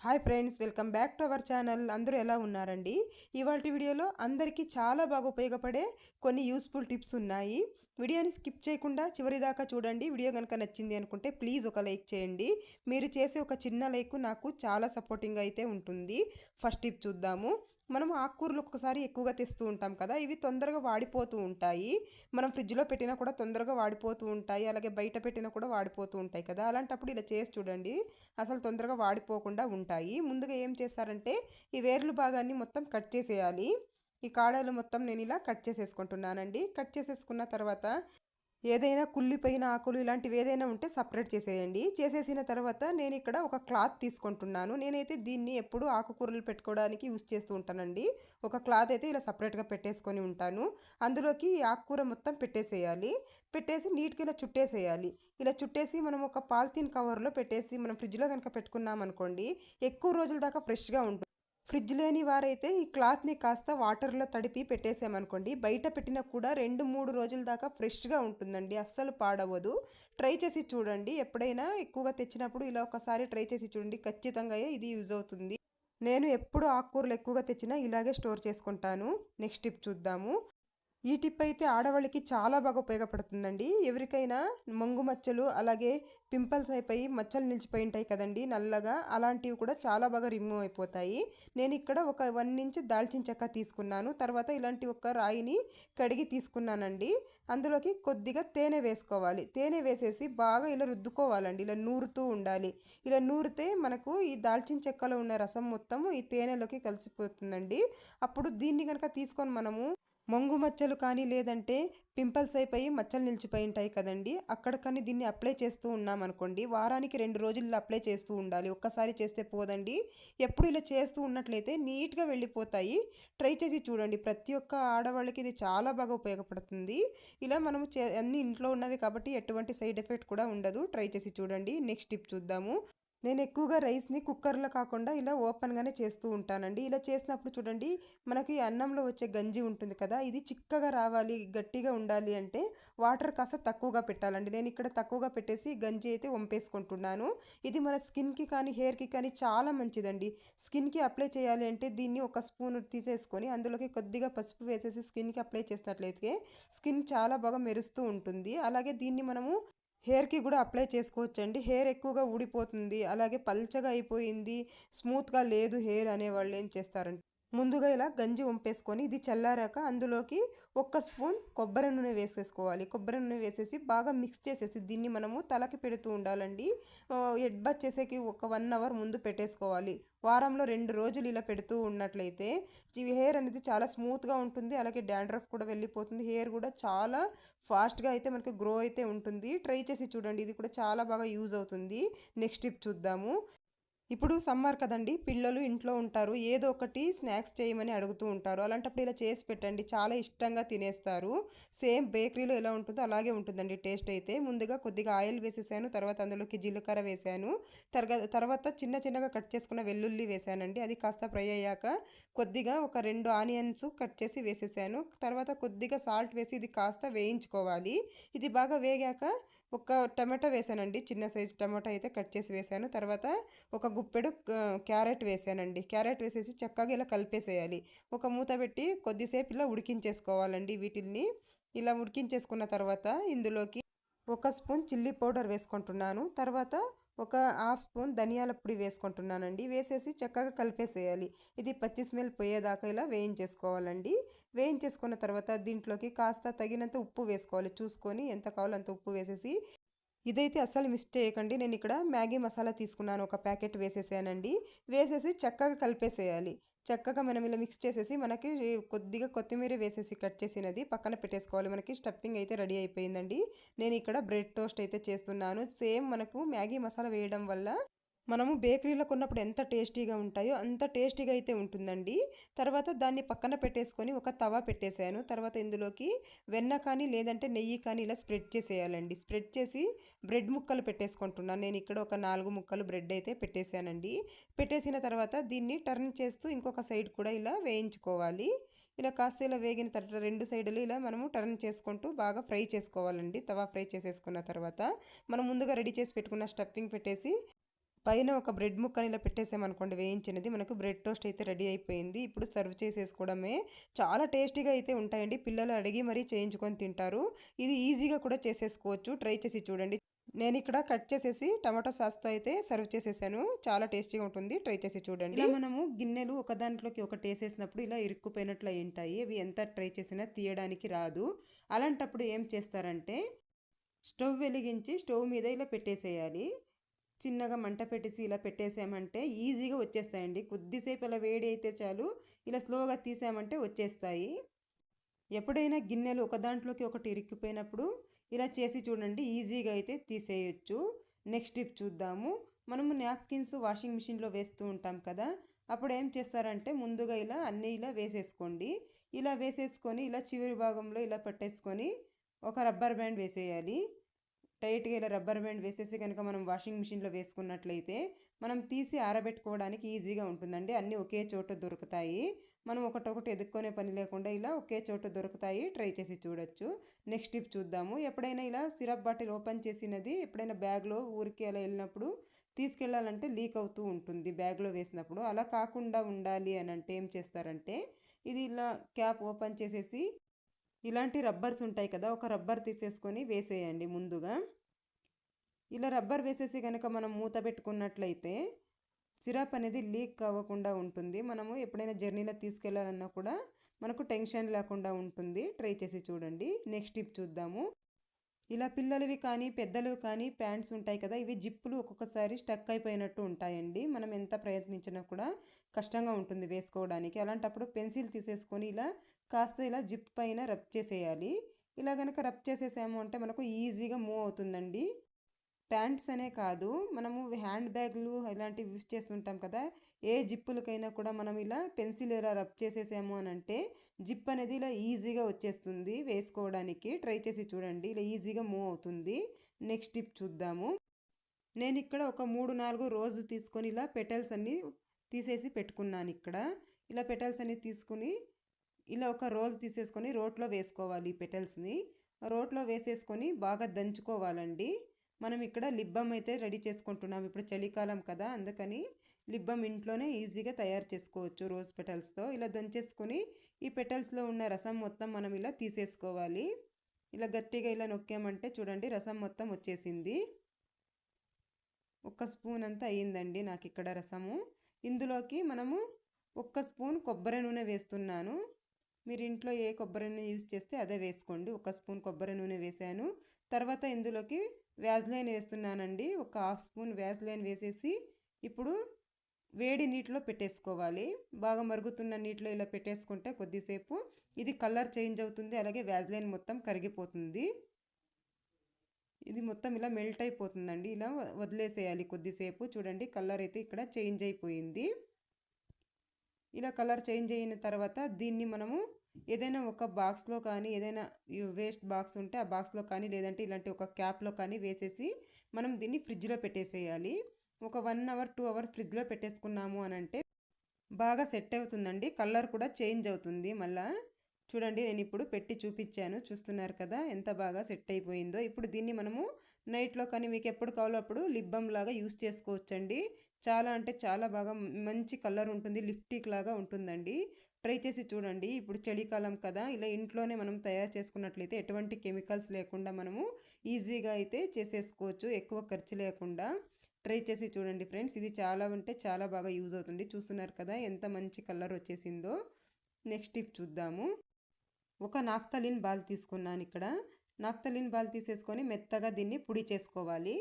Hi friends, welcome back to our channel. అందరూ ఎలా ఉన్నారండి? ఇవాల్టి వీడియోలో అందరికీ చాలా బాగా ఉపయోగపడే కొన్ని యూస్ఫుల్ టిప్స్ ఉన్నాయి. వీడియోని స్కిప్ చేయకుండా చివరి దాకా చూడండి. వీడియో కనుక నచ్చింది అనుకుంటే ప్లీజ్ ఒక లైక్ చేయండి. మీరు చేసే ఒక చిన్న లైక్ నాకు చాలా సపోర్టింగ్ అయితే ఉంటుంది. ఫస్ట్ టిప్ చూద్దాము. మనం ఆకుకూరలు ఒక్కసారి ఎక్కువగా తెస్తూ ఉంటాం కదా, ఇవి తొందరగా వాడిపోతూ ఉంటాయి. మనం ఫ్రిడ్జ్లో పెట్టినా కూడా తొందరగా వాడిపోతూ ఉంటాయి, అలాగే బయట పెట్టినా కూడా వాడిపోతూ ఉంటాయి కదా. అలాంటప్పుడు ఇలా చేసి చూడండి, అసలు తొందరగా వాడిపోకుండా ఉంటాయి. ముందుగా ఏం చేస్తారంటే ఈ వేర్లు భాగాన్ని మొత్తం కట్ చేసేయాలి. ఈ కాడలు మొత్తం నేను ఇలా కట్ చేసేసుకుంటున్నానండి. కట్ చేసేసుకున్న తర్వాత ఏదైనా కుళ్ళిపోయిన ఆకులు ఇలాంటివి ఏదైనా ఉంటే సపరేట్ చేసేయండి. చేసేసిన తర్వాత నేను ఇక్కడ ఒక క్లాత్ తీసుకుంటున్నాను. నేనైతే దీన్ని ఎప్పుడు ఆకుకూరలు పెట్టుకోవడానికి యూజ్ చేస్తూ ఉంటానండి. ఒక క్లాత్ అయితే ఇలా సపరేట్గా పెట్టేసుకొని ఉంటాను. అందులోకి ఈ ఆకుకూర మొత్తం పెట్టేసేయాలి. పెట్టేసి నీట్గా ఇలా చుట్టేసేయాలి. ఇలా చుట్టేసి మనం ఒక పాలిథిన్ కవర్లో పెట్టేసి మనం ఫ్రిడ్జ్లో కనుక పెట్టుకున్నాం అనుకోండి, ఎక్కువ రోజుల దాకా ఫ్రెష్గా ఉంటుంది. ఫ్రిడ్జ్ లేని వారైతే ఈ క్లాత్ని కాస్త వాటర్లో తడిపి పెట్టేసామనుకోండి, బయట పెట్టినా కూడా 2-3 రోజుల దాకా ఫ్రెష్గా ఉంటుందండి, అస్సలు పాడవదు. ట్రై చేసి చూడండి. ఎప్పుడైనా ఎక్కువగా తెచ్చినప్పుడు ఇలా ఒకసారి ట్రై చేసి చూడండి, ఖచ్చితంగా ఇది యూజ్ అవుతుంది. నేను ఎప్పుడు ఆకుకూరలు ఎక్కువగా తెచ్చినా ఇలాగే స్టోర్ చేసుకుంటాను. నెక్స్ట్ టిప్ చూద్దాము. ఈ టిప్ అయితే ఆడవాళ్ళకి చాలా బాగా ఉపయోగపడుతుందండి. ఎవరికైనా మంగు మచ్చలు, అలాగే పింపుల్స్ అయిపోయి మచ్చలు నిలిచిపోయి ఉంటాయి కదండి నల్లగా, అలాంటివి కూడా చాలా బాగా రిమూవ్ అయిపోతాయి. నేను ఇక్కడ ఒక 1 ఇంచ్ దాల్చిన చెక్క తీసుకున్నాను. తర్వాత ఇలాంటి ఒక రాయిని కడిగి తీసుకున్నానండి. అందులోకి కొద్దిగా తేనె వేసుకోవాలి. తేనె వేసేసి బాగా ఇలా రుద్దుకోవాలండి. ఇలా నూరుతూ ఉండాలి. ఇలా నూరితే మనకు ఈ దాల్చిన చెక్కలో ఉన్న రసం మొత్తము ఈ తేనెలోకి కలిసిపోతుందండి. అప్పుడు దీన్ని కనుక తీసుకొని మనము మొంగు మచ్చలు కానీ, లేదంటే పింపుల్స్ అయిపోయి మచ్చలు నిలిచిపోయి ఉంటాయి కదండి, అక్కడ కానీ దీన్ని అప్లై చేస్తూ ఉన్నామనుకోండి, వారానికి 2 రోజులు అప్లై చేస్తూ ఉండాలి. ఒక్కసారి చేస్తే పోదండి. ఎప్పుడు ఇలా చేస్తూ ఉన్నట్లయితే నీట్గా వెళ్ళిపోతాయి. ట్రై చేసి చూడండి. ప్రతి ఒక్క ఆడవాళ్ళకి ఇది చాలా బాగా ఉపయోగపడుతుంది. ఇలా మనం అన్నీ ఇంట్లో ఉన్నవి కాబట్టి ఎటువంటి సైడ్ ఎఫెక్ట్ కూడా ఉండదు. ట్రై చేసి చూడండి. నెక్స్ట్ టిప్ చూద్దాము. నేను ఎక్కువగా రైస్ని కుక్కర్లో కాకుండా ఇలా ఓపెన్గానే చేస్తూ ఉంటానండి. ఇలా చేసినప్పుడు చూడండి, మనకి అన్నంలో వచ్చే గంజి ఉంటుంది కదా, ఇది చిక్కగా రావాలి, గట్టిగా ఉండాలి అంటే వాటర్ కాస్త తక్కువగా పెట్టాలండి. నేను ఇక్కడ తక్కువగా పెట్టేసి గంజి అయితే వంపేసుకుంటున్నాను. ఇది మన స్కిన్కి కానీ హెయిర్కి కానీ చాలా మంచిదండి. స్కిన్కి అప్లై చేయాలి అంటే దీన్ని ఒక స్పూన్ తీసేసుకొని అందులోకి కొద్దిగా పసుపు వేసేసి స్కిన్కి అప్లై చేసినట్లయితే స్కిన్ చాలా బాగా మెరుస్తూ ఉంటుంది. అలాగే దీన్ని మనము హెయిర్కి కూడా అప్లై చేసుకోవచ్చండి. హెయిర్ ఎక్కువగా ఊడిపోతుంది, అలాగే పల్చగా అయిపోయింది, స్మూత్గా లేదు హెయిర్ అనేవాళ్ళు ఏం చేస్తారంటే ముందుగా ఇలా గంజి వంపేసుకొని ఇది చల్లారాక అందులోకి 1 స్పూన్ కొబ్బరి నూనె వేసేసుకోవాలి. కొబ్బరి నూనె వేసేసి బాగా మిక్స్ చేసేసి దీన్ని మనము తలకి పెడుతూ ఉండాలండి. హెడ్ బాత్ చేసేకి ఒక 1 అవర్ ముందు పెట్టేసుకోవాలి. వారంలో 2 రోజులు ఇలా పెడుతూ ఉన్నట్లయితే హెయిర్ అనేది చాలా స్మూత్గా ఉంటుంది. అలాగే డాండ్రఫ్ కూడా వెళ్ళిపోతుంది. హెయిర్ కూడా చాలా ఫాస్ట్గా అయితే మనకి గ్రో అయితే ఉంటుంది. ట్రై చేసి చూడండి. ఇది కూడా చాలా బాగా యూజ్ అవుతుంది. నెక్స్ట్ టిప్ చూద్దాము. ఇప్పుడు సమ్మర్ కదండి, పిల్లలు ఇంట్లో ఉంటారు, ఏదో ఒకటి స్నాక్స్ చేయమని అడుగుతూ ఉంటారు. అలాంటప్పుడు ఇలా చేసి పెట్టండి, చాలా ఇష్టంగా తినేస్తారు. సేమ్ బేకరీలో ఎలా ఉంటుందో అలాగే ఉంటుందండి టేస్ట్ అయితే. ముందుగా కొద్దిగా ఆయిల్ వేసేసాను. తర్వాత అందులోకి జీలకర్ర వేసాను. తర్వాత చిన్న చిన్నగా కట్ చేసుకున్న వెల్లుల్లి వేసానండి. అది కాస్త ఫ్రై అయ్యాక కొద్దిగా ఒక 2 ఆనియన్స్ కట్ చేసి వేసేసాను. తర్వాత కొద్దిగా సాల్ట్ వేసి ఇది కాస్త వేయించుకోవాలి. ఇది బాగా వేగాక ఒక టమాటో వేసానండి. చిన్న సైజు టమాటో అయితే కట్ చేసి వేసాను. తర్వాత ఒక గుప్పెడు క్యారెట్ వేసానండి. క్యారెట్ వేసేసి చక్కగా ఇలా కలిపేసేయాలి. ఒక మూత పెట్టి కొద్దిసేపు ఇలా ఉడికించేసుకోవాలండి వీటిల్ని. ఇలా ఉడికించేసుకున్న తర్వాత ఇందులోకి 1 స్పూన్ చిల్లీ పౌడర్ వేసుకుంటున్నాను. తర్వాత ఒక 1/2 స్పూన్ ధనియాల పొడి వేసుకుంటున్నానండి. వేసేసి చక్కగా కలిపేసేయాలి. ఇది పచ్చి స్మెల్ పోయేదాకా ఇలా వేయించేసుకోవాలండి. వేయించేసుకున్న తర్వాత దీంట్లోకి కాస్త తగినంత ఉప్పు వేసుకోవాలి. చూసుకొని ఎంత కావాలో అంత ఉప్పు వేసేసి, ఇదైతే అస్సలు మిస్ చేయకండి. నేను ఇక్కడ మ్యాగీ మసాలా తీసుకున్నాను, ఒక ప్యాకెట్ వేసేసానండి. వేసేసి చక్కగా కలిపేసేయాలి. చక్కగా మనం ఇలా మిక్స్ చేసేసి మనకి కొద్దిగా కొత్తిమీర వేసేసి కట్ చేసినది పక్కన పెట్టేసుకోవాలి. మనకి స్టఫింగ్ అయితే రెడీ అయిపోయిందండి. నేను ఇక్కడ బ్రెడ్ టోస్ట్ అయితే చేస్తున్నాను. సేమ్ మనకు మ్యాగీ మసాలా వేయడం వల్ల మనము బేకరీలో కొన్నప్పుడు ఎంత టేస్టీగా ఉంటాయో అంత టేస్టీగా అయితే ఉంటుందండి. తర్వాత దాన్ని పక్కన పెట్టేసుకొని ఒక తవా పెట్టేశాను. తర్వాత ఇందులోకి వెన్న కానీ, లేదంటే నెయ్యి కానీ ఇలా స్ప్రెడ్ చేసేయాలండి. స్ప్రెడ్ చేసి బ్రెడ్ ముక్కలు పెట్టేసుకుంటున్నాను. నేను ఇక్కడ ఒక 4 ముక్కలు బ్రెడ్ అయితే పెట్టేశానండి. పెట్టేసిన తర్వాత దీన్ని టర్న్ చేస్తూ ఇంకొక సైడ్ కూడా ఇలా వేయించుకోవాలి. ఇలా కాస్త ఇలా వేగిన తర్వాత 2 సైడులు ఇలా మనము టర్న్ చేసుకుంటూ బాగా ఫ్రై చేసుకోవాలండి. తవా ఫ్రై చేసేసుకున్న తర్వాత మనం ముందుగా రెడీ చేసి పెట్టుకున్న స్టఫింగ్ పెట్టేసి పైన ఒక బ్రెడ్ ముక్కని ఇలా పెట్టేసామనుకోండి వేయించినది, మనకు బ్రెడ్ టోస్ట్ అయితే రెడీ అయిపోయింది. ఇప్పుడు సర్వ్ చేసేసుకోవడమే. చాలా టేస్టీగా అయితే ఉంటాయండి. పిల్లలు అడిగి మరీ చేయించుకొని తింటారు. ఇది ఈజీగా కూడా చేసేసుకోవచ్చు. ట్రై చేసి చూడండి. నేను ఇక్కడ కట్ చేసేసి టమాటో సాస్తో అయితే సర్వ్ చేసేసాను. చాలా టేస్టీగా ఉంటుంది. ట్రై చేసి చూడండి. ఇలా మనము గిన్నెలు ఒక దాంట్లోకి ఒకటి వేసేసినప్పుడు ఇలా ఇరుక్కుపోయినట్లు అయి ఉంటాయి. ఇవి ఎంత ట్రై చేసినా తీయడానికి రాదు. అలాంటప్పుడు ఏం చేస్తారంటే స్టవ్ వెలిగించి స్టవ్ మీద ఇలా పెట్టేసేయాలి. చిన్నగా మంట పెట్టేసి ఇలా పెట్టేసామంటే ఈజీగా వచ్చేస్తాయండి. కొద్దిసేపు ఇలా వేడి అయితే చాలు, ఇలా స్లోగా తీసామంటే వచ్చేస్తాయి. ఎప్పుడైనా గిన్నెలు ఒక దాంట్లోకి ఒకటి ఇరుక్కుపోయినప్పుడు ఇలా చేసి చూడండి, ఈజీగా అయితే తీసేయచ్చు. నెక్స్ట్ టిప్ చూద్దాము. మనము నాప్కిన్స్ వాషింగ్ మిషన్లో వేస్తూ ఉంటాం కదా, అప్పుడు ఏం చేస్తారంటే ముందుగా ఇలా అన్నీ ఇలా వేసేసుకోండి. ఇలా వేసేసుకొని ఇలా చివరి భాగంలో ఇలా పెట్టేసుకొని ఒక రబ్బర్ బ్యాండ్ వేసేయాలి. టైట్గా ఇలా రబ్బర్ బ్యాండ్ వేసేసి కనుక మనం వాషింగ్ మిషన్లో వేసుకున్నట్లయితే మనం తీసి ఆరబెట్టుకోవడానికి ఈజీగా ఉంటుందండి. అన్నీ ఒకే చోట దొరుకుతాయి. మనం ఒకటొకటి ఎదుక్కొనే పని లేకుండా ఇలా ఒకే చోట దొరుకుతాయి. ట్రై చేసి చూడొచ్చు. నెక్స్ట్ టిప్ చూద్దాము. ఎప్పుడైనా ఇలా సిరప్ బాటిల్ ఓపెన్ చేసినది ఎప్పుడైనా బ్యాగ్లో ఊరికి అలా వెళ్ళినప్పుడు తీసుకెళ్ళాలంటే లీక్ అవుతూ ఉంటుంది బ్యాగ్లో వేసినప్పుడు. అలా కాకుండా ఉండాలి అని అంటే ఏం చేస్తారంటే ఇది ఇలా క్యాప్ ఓపెన్ చేసేసి ఇలాంటి రబ్బర్స్ ఉంటాయి కదా, ఒక రబ్బర్ తీసేసుకొని వేసేయండి ముందుగా. ఇలా రబ్బర్ వేసేసి కనుక మనం మూత పెట్టుకున్నట్లయితే సిరప్ అనేది లీక్ అవ్వకుండా ఉంటుంది. మనము ఎప్పుడైనా జర్నీలో తీసుకెళ్లాలన్నా కూడా మనకు టెన్షన్ లేకుండా ఉంటుంది. ట్రై చేసి చూడండి. నెక్స్ట్ టిప్ చూద్దాము. ఇలా పిల్లలవి కానీ పెద్దలవి కానీ ప్యాంట్స్ ఉంటాయి కదా, ఇవి జిప్పులు ఒక్కొక్కసారి స్టక్ అయిపోయినట్టు ఉంటాయండి. మనం ఎంత ప్రయత్నించినా కూడా కష్టంగా ఉంటుంది వేసుకోవడానికి. అలాంటప్పుడు పెన్సిల్ తీసేసుకొని ఇలా కాస్త ఇలా జిప్ పైన రబ్ చేసేయాలి. ఇలా కనుక రబ్ చేసేసాము అంటే మనకు ఈజీగా మూవ్ అవుతుందండి. ప్యాంట్స్ అనే కాదు, మనము హ్యాండ్ బ్యాగ్లు ఇలాంటివి యూస్ చేస్తుంటాం కదా, ఏ జిప్పులకైనా కూడా మనం ఇలా పెన్సిల్ ఇలా రబ్ చేసేసాము అని అంటే జిప్ అనేది ఇలా ఈజీగా వచ్చేస్తుంది వేసుకోవడానికి. ట్రై చేసి చూడండి, ఇలా ఈజీగా మూవ్ అవుతుంది. నెక్స్ట్ టిప్ చూద్దాము. నేను ఇక్కడ ఒక 3-4 రోజు తీసుకొని ఇలా పెటల్స్ అన్నీ తీసేసి పెట్టుకున్నాను. ఇక్కడ ఇలా పెటల్స్ అన్నీ తీసుకుని ఇలా ఒక రోల్ తీసేసుకొని రోట్లో వేసుకోవాలి. ఈ పెటల్స్ని రోట్లో వేసేసుకొని బాగా దంచుకోవాలండి. మనం ఇక్కడ లిప్ బామ్ అయితే రెడీ చేసుకుంటున్నాం. ఇప్పుడు చలికాలం కదా, అందుకని లిప్ బామ్ ఇంట్లోనే ఈజీగా తయారు చేసుకోవచ్చు రోజ్ పెటల్స్తో. ఇలా దంచేసుకొని ఈ పెటల్స్లో ఉన్న రసం మొత్తం మనం ఇలా తీసేసుకోవాలి. ఇలా గట్టిగా ఇలా నొక్కామంటే చూడండి రసం మొత్తం వచ్చేసింది. 1 స్పూన్ అంతా అయ్యిందండి నాకు ఇక్కడ రసము. ఇందులోకి మనము 1 స్పూన్ కొబ్బరి నూనె వేస్తున్నాను. మీరు ఇంట్లో ఏ కొబ్బరి నూనె యూజ్ చేస్తే అదే వేసుకోండి. 1 స్పూన్ కొబ్బరి నూనె వేసాను. తర్వాత ఇందులోకి వ్యాజ్లైన్ వేస్తున్నానండి. ఒక 1/2 స్పూన్ వ్యాజ్లైన్ వేసేసి ఇప్పుడు వేడి నీటిలో పెట్టేసుకోవాలి. బాగా మరుగుతున్న నీటిలో ఇలా పెట్టేసుకుంటే కొద్దిసేపు ఇది కలర్ చేంజ్ అవుతుంది. అలాగే వ్యాజ్లైన్ మొత్తం కరిగిపోతుంది. ఇది మొత్తం ఇలా మెల్ట్ అయిపోతుందండి. ఇలా వదిలేసేయాలి కొద్దిసేపు. చూడండి కలర్ అయితే ఇక్కడ చేంజ్ అయిపోయింది. ఇలా కలర్ చేంజ్ అయిన తర్వాత దీన్ని మనము ఏదైనా ఒక బాక్స్లో కానీ, ఏదైనా వేస్ట్ బాక్స్ ఉంటే ఆ బాక్స్లో కానీ, లేదంటే ఇలాంటి ఒక క్యాప్లో కానీ వేసేసి మనం దీన్ని ఫ్రిడ్జ్లో పెట్టేసేయాలి. ఒక 1 అవర్ 2 అవర్ ఫ్రిడ్జ్లో పెట్టేసుకున్నాము అని అంటే బాగా సెట్ అవుతుందండి. కలర్ కూడా చేంజ్ అవుతుంది మళ్ళా. చూడండి నేను ఇప్పుడు పెట్టి చూపించాను, చూస్తున్నారు కదా ఎంత బాగా సెట్ అయిపోయిందో. ఇప్పుడు దీన్ని మనము నైట్లో కానీ మీకు ఎప్పుడు కావాలో అప్పుడు లిప్ బామ్ లాగా యూస్ చేసుకోవచ్చండి. చాలా అంటే చాలా బాగా మంచి కలర్ ఉంటుంది, లిప్స్టిక్ లాగా ఉంటుందండి. ట్రై చేసి చూడండి. ఇప్పుడు చలికాలం కదా, ఇలా ఇంట్లోనే మనం తయారు చేసుకున్నట్లయితే ఎటువంటి కెమికల్స్ లేకుండా మనము ఈజీగా అయితే చేసేసుకోవచ్చు, ఎక్కువ ఖర్చు లేకుండా. ట్రై చేసి చూడండి ఫ్రెండ్స్. ఇది చాలా అంటే చాలా బాగా యూజ్ అవుతుంది. చూస్తున్నారు కదా ఎంత మంచి కలర్ వచ్చేసిందో. నెక్స్ట్ టిప్ చూద్దాము. ఒక నాఫ్తలిన్ బాల్ తీసుకున్నాను. ఇక్కడ నాఫ్తలిన్ బాల్ తీసేసుకొని మెత్తగా దీన్ని పొడి చేసుకోవాలి.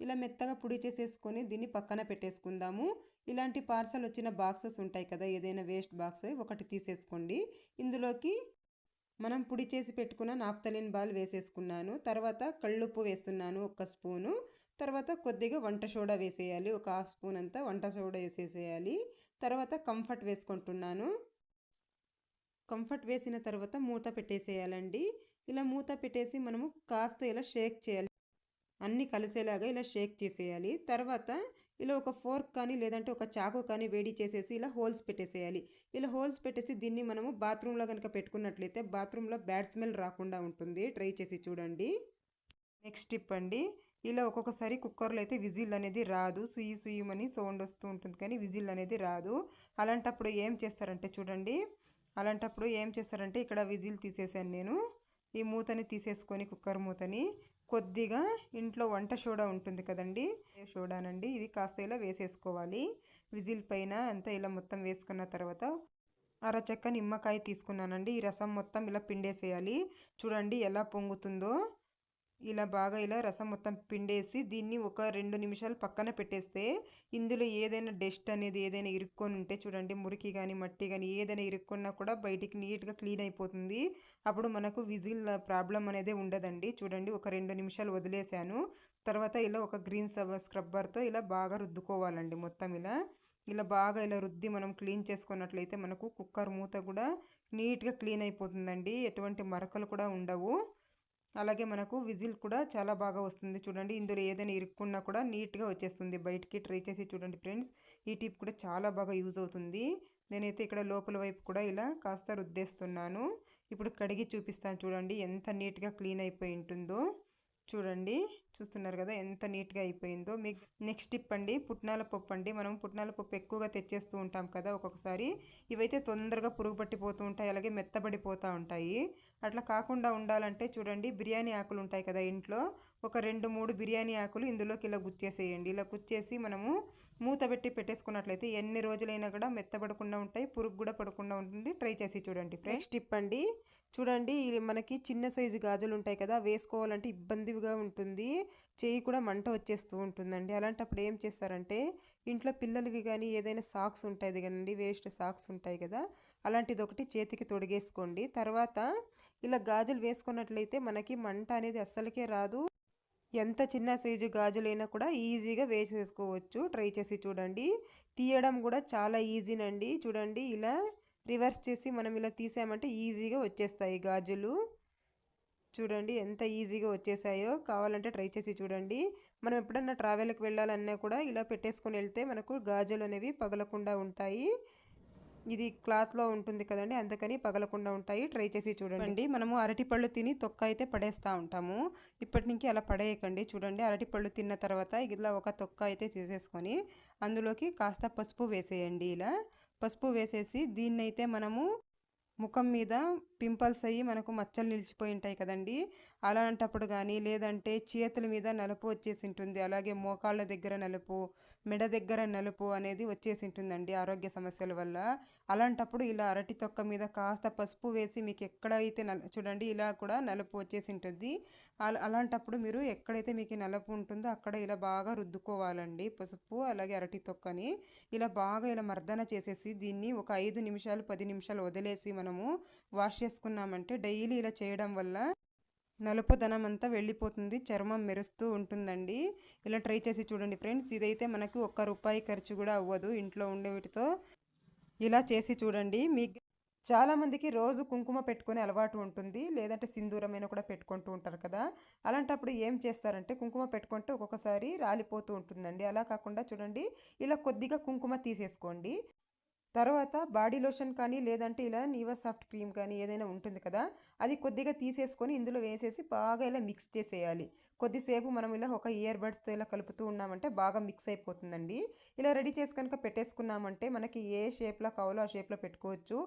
ఇలా మెత్తగా పొడి చేసేసుకొని దీన్ని పక్కన పెట్టేసుకుందాము. ఇలాంటి పార్సల్ వచ్చిన బాక్సెస్ ఉంటాయి కదా, ఏదైనా వేస్ట్ బాక్స్ ఒకటి తీసేసుకోండి. ఇందులోకి మనం పొడి చేసి పెట్టుకున్న నాఫ్తలిన్ బాల్ వేసేసుకున్నాను. తర్వాత కళ్ళుప్పు వేస్తున్నాను 1 స్పూను. తర్వాత కొద్దిగా వంట సోడా వేసేయాలి. ఒక 1/2 స్పూన్ అంతా వంట సోడా వేసేసేయాలి. తర్వాత కంఫర్ట్ వేసుకుంటున్నాను. కంఫర్ట్ వేసిన తర్వాత మూత పెట్టేసేయాలండి. ఇలా మూత పెట్టేసి మనము కాస్త ఇలా షేక్ చేయాలి. అన్నీ కలిసేలాగా ఇలా షేక్ చేసేయాలి. తర్వాత ఇలా ఒక ఫోర్క్ కానీ లేదంటే ఒక చాకు కానీ వేడి చేసేసి ఇలా హోల్స్ పెట్టేసేయాలి. ఇలా హోల్స్ పెట్టేసి దీన్ని మనము బాత్రూంలో కనుక పెట్టుకున్నట్లయితే బాత్రూంలో బ్యాడ్ స్మెల్ రాకుండా ఉంటుంది. ట్రై చేసి చూడండి. నెక్స్ట్ టిప్ అండి. ఇలా ఒక్కొక్కసారి కుక్కర్లో అయితే విజిల్ అనేది రాదు, సుయ్యి సుయ్యమని సౌండ్ వస్తూ ఉంటుంది కానీ విజిల్ అనేది రాదు. అలాంటప్పుడు ఏం చేస్తారంటే చూడండి, ఇక్కడ విజిల్ తీసేసాను నేను. ఈ మూతని తీసేసుకొని కుక్కర్ మూతని కొద్దిగా ఇంట్లో వంట సోడా ఉంటుంది కదండి, సోడానండి, ఇది కాస్త ఇలా వేసేసుకోవాలి విజిల్ పైన అంతా. ఇలా మొత్తం వేసుకున్న తర్వాత అరచెక్క నిమ్మకాయ తీసుకున్నానండి. ఈ రసం మొత్తం ఇలా పిండేసేయాలి. చూడండి ఎలా పొంగుతుందో. ఇలా బాగా ఇలా రసం మొత్తం పిండేసి దీన్ని ఒక 2 నిమిషాలు పక్కన పెట్టేస్తే ఇందులో ఏదైనా డస్ట్ అనేది ఏదైనా ఇరుక్కొని ఉంటే చూడండి, మురికి కానీ మట్టి కానీ ఏదైనా ఇరుక్కున్నా కూడా బయటికి నీట్గా క్లీన్ అయిపోతుంది. అప్పుడు మనకు విజిల్ ప్రాబ్లం అనేది ఉండదండి. చూడండి ఒక 2 నిమిషాలు వదిలేసాను. తర్వాత ఇలా ఒక గ్రీన్ స్క్రబ్బర్తో ఇలా బాగా రుద్దుకోవాలండి మొత్తం. ఇలా బాగా ఇలా రుద్ది మనం క్లీన్ చేసుకున్నట్లయితే మనకు కుక్కర్ మూత కూడా నీట్గా క్లీన్ అయిపోతుందండి. ఎటువంటి మరకలు కూడా ఉండవు. అలాగే మనకు విజిల్ కూడా చాలా బాగా వస్తుంది. చూడండి ఇందులో ఏదైనా ఇరుక్కున్నా కూడా నీట్గా వచ్చేస్తుంది బయటికి. ట్రై చేసి చూడండి ఫ్రెండ్స్, ఈ టిప్ కూడా చాలా బాగా యూజ్ అవుతుంది. నేనైతే ఇక్కడ లోపల వైపు కూడా ఇలా కాస్త రుద్దేస్తున్నాను. ఇప్పుడు కడిగి చూపిస్తాను చూడండి ఎంత నీట్గా క్లీన్ అయిపోయి ఉంటుందో. చూడండి, చూస్తున్నారు కదా ఎంత నీట్గా అయిపోయిందో. మీకు నెక్స్ట్ టిప్ అండి, పుట్నాల పప్పు అండి. మనం పుట్నాల పప్పు ఎక్కువగా తెచ్చేస్తూ ఉంటాం కదా ఒక్కొక్కసారి. ఇవైతే తొందరగా పురుగు పట్టిపోతూ ఉంటాయి, అలాగే మెత్తబడిపోతూ ఉంటాయి. అట్లా కాకుండా ఉండాలంటే చూడండి, బిర్యానీ ఆకులు ఉంటాయి కదా ఇంట్లో, ఒక 2-3 బిర్యానీ ఆకులు ఇందులోకి ఇలా గుచ్చేసేయండి. ఇలా గుచ్చేసి మనము మూత పెట్టి పెట్టేసుకున్నట్లయితే ఎన్ని రోజులైనా కూడా మెత్తబడకుండా ఉంటాయి, పురుగు కూడా పడకుండా ఉంటుంది. ట్రై చేసి చూడండి ఫ్రెండ్స్. నెక్స్ట్ టిప్ అండి, చూడండి మనకి చిన్న సైజు గాజులు ఉంటాయి కదా, వేసుకోవాలంటే ఇబ్బందిగా ఉంటుంది, చేయి కూడా మంట వచ్చేస్తూ ఉంటుందండి. అలాంటప్పుడు ఏం చేస్తారంటే ఇంట్లో పిల్లలవి కానీ ఏదైనా సాక్స్ ఉంటుంది కదండి, వేస్ట్ సాక్స్ ఉంటాయి కదా, అలాంటిది ఒకటి చేతికి తొడిగేసుకోండి. తర్వాత ఇలా గాజులు వేసుకున్నట్లయితే మనకి మంట అనేది అస్సలకే రాదు. ఎంత చిన్న సైజు గాజులైనా కూడా ఈజీగా వేసేసుకోవచ్చు. ట్రై చేసి చూడండి. తీయడం కూడా చాలా ఈజీనండి. చూడండి ఇలా రివర్స్ చేసి మనం ఇలా తీసామంటే ఈజీగా వచ్చేస్తాయి గాజులు. చూడండి ఎంత ఈజీగా వచ్చేసాయో. కావాలంటే ట్రై చేసి చూడండి. మనం ఎప్పుడన్నా ట్రావెల్కి వెళ్ళాలన్నా కూడా ఇలా పెట్టేసుకొని వెళ్తే మనకు గాజులు అనేవి పగలకుండా ఉంటాయి. ఇది క్లాత్లో ఉంటుంది కదండి, అందుకని పగలకుండా ఉంటాయి. ట్రై చేసి చూడండి. మనము అరటిపళ్ళు తిని తొక్క అయితే పడేస్తూ ఉంటాము, ఇప్పటి నుంచి అలా పడేయకండి. చూడండి అరటిపళ్ళు తిన్న తర్వాత ఇలా ఒక తొక్క అయితే తీసేసుకొని అందులోకి కాస్త పసుపు వేసేయండి. ఇలా పసుపు వేసేసి దీన్నైతే మనము ముఖం మీద పింపుల్స్ అయ్యి మనకు మచ్చలు నిలిచిపోయి ఉంటాయి కదండి, అలాంటప్పుడు కానీ లేదంటే చేతుల మీద నలుపు వచ్చేసి ఉంటుంది, అలాగే మోకాళ్ళ దగ్గర నలుపు, మెడ దగ్గర నలుపు అనేది వచ్చేసి ఉంటుందండి ఆరోగ్య సమస్యల వల్ల. అలాంటప్పుడు ఇలా అరటి తొక్క మీద కాస్త పసుపు వేసి మీకు ఎక్కడైతే చూడండి ఇలా కూడా నలుపు వచ్చేసి ఉంటుంది. అలాంటప్పుడు మీరు ఎక్కడైతే మీకు నలుపు ఉంటుందో అక్కడ ఇలా బాగా రుద్దుకోవాలండి పసుపు అలాగే అరటి తొక్కని. ఇలా బాగా ఇలా మర్దన చేసేసి దీన్ని ఒక 5 నిమిషాలు 10 నిమిషాలు వదిలేసి మనము వాష్ చేసుకున్నామంటే డైలీ ఇలా చేయడం వల్ల నలుపుదనం అంతా వెళ్ళిపోతుంది, చర్మం మెరుస్తూ ఉంటుందండి. ఇలా ట్రై చేసి చూడండి ఫ్రెండ్స్. ఇదైతే మనకు ₹1 ఖర్చు కూడా అవ్వదు, ఇంట్లో ఉండే వీటితో ఇలా చేసి చూడండి. మీకు చాలామందికి రోజు కుంకుమ పెట్టుకునే అలవాటు ఉంటుంది, లేదంటే సింధూరమైన కూడా పెట్టుకుంటూ ఉంటారు కదా. అలాంటప్పుడు ఏం చేస్తారంటే కుంకుమ పెట్టుకుంటే ఒక్కొక్కసారి రాలిపోతూ ఉంటుందండి. అలా కాకుండా చూడండి ఇలా కొద్దిగా కుంకుమ తీసేసుకోండి. తర్వాత బాడీ లోషన్ కానీ లేదంటే ఇలా నీవా సాఫ్ట్ క్రీమ్ కానీ ఏదైనా ఉంటుంది కదా, అది కొద్దిగా తీసేసుకొని ఇందులో వేసేసి బాగా ఇలా మిక్స్ చేసేయాలి. కొద్దిసేపు మనం ఇలా ఒక ఇయర్ బడ్స్తో ఇలా కలుపుతూ ఉన్నామంటే బాగా మిక్స్ అయిపోతుందండి. ఇలా రెడీ చేసి కనుక పెట్టేసుకున్నామంటే మనకి ఏ షేప్లో కావాలో ఆ షేప్లో పెట్టుకోవచ్చు.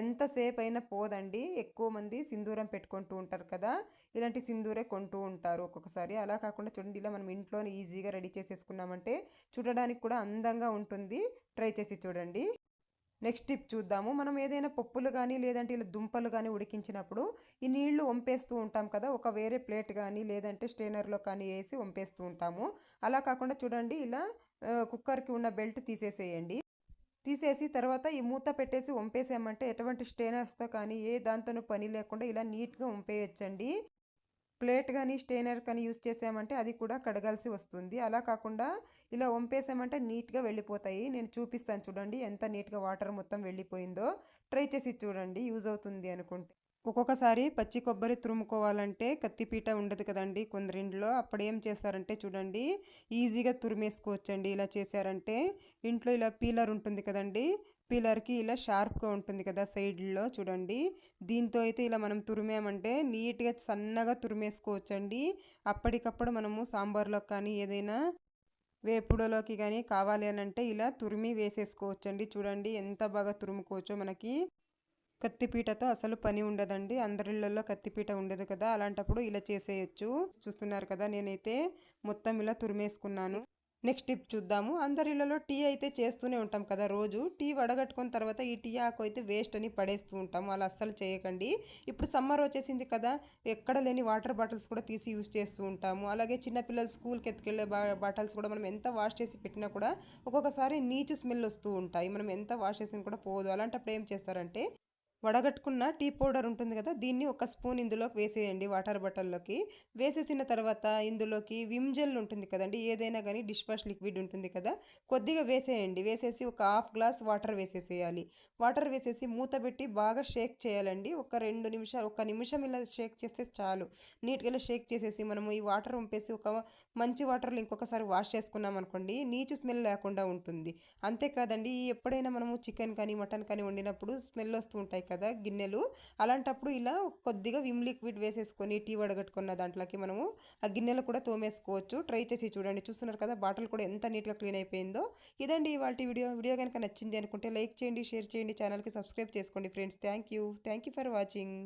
ఎంతసేపు అయినా పోదండి. ఎక్కువ మంది సింధూరం పెట్టుకుంటూ ఉంటారు కదా, ఇలాంటి సింధూరే కొంటూ ఉంటారు ఒక్కొక్కసారి. అలా కాకుండా చూడండి ఇలా మనం ఇంట్లోనే ఈజీగా రెడీ చేసేసుకున్నామంటే చూడడానికి కూడా అందంగా ఉంటుంది. ట్రై చేసి చూడండి. నెక్స్ట్ టిప్ చూద్దాము. మనం ఏదైనా పప్పులు కానీ లేదంటే ఇలా దుంపలు కానీ ఉడికించినప్పుడు ఈ నీళ్లు వంపేస్తూ ఉంటాం కదా, ఒక వేరే ప్లేట్ కానీ లేదంటే స్టెయినర్లో కానీ వేసి వంపేస్తూ ఉంటాము. అలా కాకుండా చూడండి ఇలా కుక్కర్కి ఉన్న బెల్ట్ తీసేసేయండి. తీసేసి తర్వాత ఈ మూత పెట్టేసి వంపేసామంటే ఎటువంటి స్టెయినర్స్తో కానీ ఏ దాంతోనూ పని లేకుండా ఇలా నీట్గా వంపేయచ్చండి. ప్లేట్ కానీ స్టెయినర్ కానీ యూస్ చేసామంటే అది కూడా కడగాల్సి వస్తుంది. అలా కాకుండా ఇలా వంపేసామంటే నీట్గా వెళ్ళిపోతాయి. నేను చూపిస్తాను చూడండి ఎంత నీట్గా వాటర్ మొత్తం వెళ్ళిపోయిందో. ట్రై చేసి చూడండి, యూజ్ అవుతుంది అనుకుంటే. ఒక్కొక్కసారి పచ్చి కొబ్బరి తురుముకోవాలంటే కత్తిపీట ఉండదు కదండీ కొందరింట్లో. అప్పుడేం చేస్తారంటే చూడండి, ఈజీగా తురిమేసుకోవచ్చండి ఇలా చేశారంటే. ఇంట్లో ఇలా పీలర్ ఉంటుంది కదండీ, పీలర్‌కి ఇలా షార్ప్‌గా ఉంటుంది కదా సైడ్‌లో చూడండి. దీంతో అయితే ఇలా మనం తురిమామంటే నీట్‌గా సన్నగా తురిమేసుకోవచ్చండి. అప్పటికప్పుడు మనము సాంబార్‌లోకి కానీ ఏదైనా వేపుడులోకి గానీ కావాలి అనంటే ఇలా తురిమి వేసేసుకోవచ్చండి. చూడండి ఎంత బాగా తురుముకోవచ్చో మనకి. కత్తిపీటతో అసలు పని ఉండదండి. అందరిళ్ళల్లో కత్తిపీట ఉండదు కదా! అలాంటప్పుడు ఇలా చేసేయొచ్చు. చూస్తున్నారు కదా! నేనైతే మొత్తం ఇలా తురిమేసుకున్నాను. నెక్స్ట్ టిప్ చూద్దాము. అందరిళ్ళలో టీ అయితే చేస్తూనే ఉంటాం కదా రోజు. టీ వడగట్టుకున్న తర్వాత ఈ టీ ఆకు అయితే వేస్ట్ అని పడేస్తూ ఉంటాము. అలా అస్సలు చేయకండి. ఇప్పుడు సమ్మర్ వచ్చేసింది కదా! ఎక్కడ లేని వాటర్ బాటిల్స్ కూడా తీసి యూజ్ చేస్తూ ఉంటాము. అలాగే చిన్న పిల్లలు స్కూల్‌కి ఎత్తుకెళ్ళే బాటిల్స్ కూడా మనం ఎంత వాష్ చేసి పెట్టినా కూడా ఒక్కొక్కసారి నీచు స్మెల్ వస్తూ ఉంటాయి. మనం ఎంత వాష్ చేసినా కూడా పోదు. అలాంటప్పుడు ఏం చేస్తారంటే వడగట్టుకున్న టీ పౌడర్ ఉంటుంది కదా! దీన్ని ఒక స్పూన్ ఇందులోకి వేసేయండి వాటర్ బాటిల్‌లోకి. వేసేసిన తర్వాత ఇందులోకి విమ్ జెల్ ఉంటుంది కదండీ! ఏదైనా గానీ డిష్ వాష్ లిక్విడ్ ఉంటుంది కదా! కొద్దిగా వేసేయండి. వేసేసి ఒక హాఫ్ గ్లాస్ వాటర్ వేసేసేయాలి. వాటర్ వేసేసి మూత పెట్టి బాగా షేక్ చేయాలండి. ఒక 2 నిమిషాలు, ఒక్క నిమిషం ఇలా షేక్ చేస్తే చాలు. నీట్‌గా ఇలా షేక్ చేసేసి మనము ఈ వాటర్ వంపేసి ఒక మంచి వాటర్‌లో ఇంకొకసారి వాష్ చేసుకున్నామనుకోండి, నీచు స్మెల్ లేకుండా ఉంటుంది. అంతేకాదండి ఎప్పుడైనా మనము చికెన్ కానీ, మటన్ కానీ వండినప్పుడు స్మెల్ వస్తూ ఉంటాయి కదా గిన్నెలు. అలాంటప్పుడు ఇలా కొద్దిగా విమ్ లిక్విడ్ వేసేసుకొని టీ వడగట్టుకున్న దాంట్లోకి మనము ఆ గిన్నెలు కూడా తోమేసుకోవచ్చు. ట్రై చేసి చూడండి. చూస్తున్నారు కదా బాటిల్ కూడా ఎంత నీట్‌గా క్లీన్ అయిపోయిందో. ఇదండి ఇవాల్టి వీడియో. వీడియో గనుక నచ్చింది అనుకుంటే లైక్ చేయండి, షేర్ చేయండి, ఛానల్‌కి సబ్స్క్రైబ్ చేసుకోండి friends. Thank you for watching.